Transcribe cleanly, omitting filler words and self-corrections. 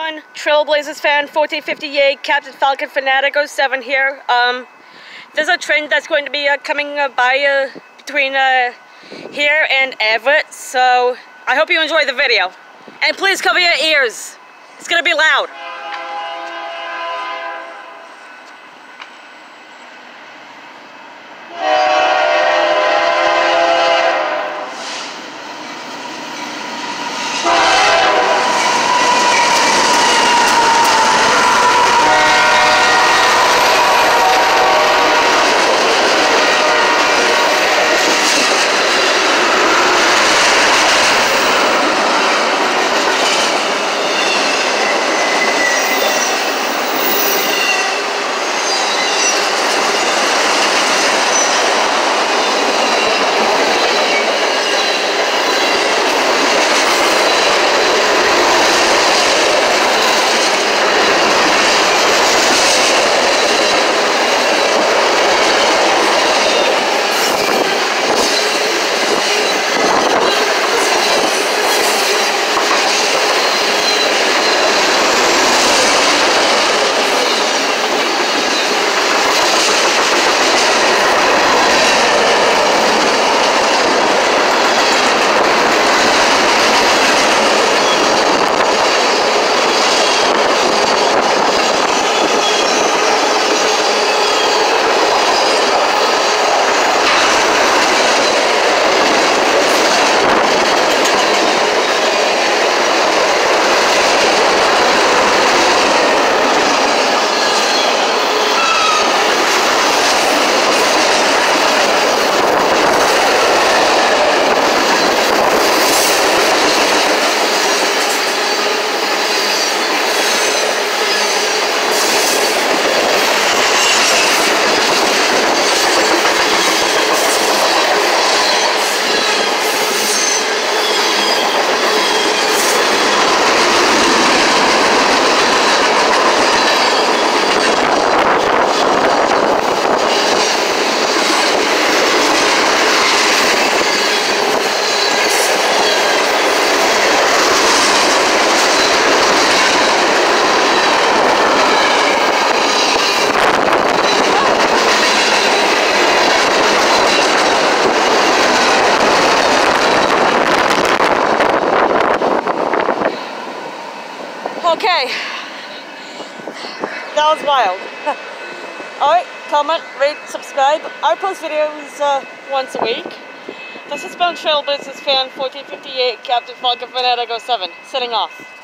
everyone, Trailblazers fan 1458, Captain Falcon Fanatico 7 here. There's a train that's going to be coming by between here and Everett, so I hope you enjoy the video. And please cover your ears. It's going to be loud. Okay, that was wild. Alright, comment, rate, subscribe. I post videos once a week. This has been Trailblazers fan 1458, Captain Falcon Fanatico 7, signing off.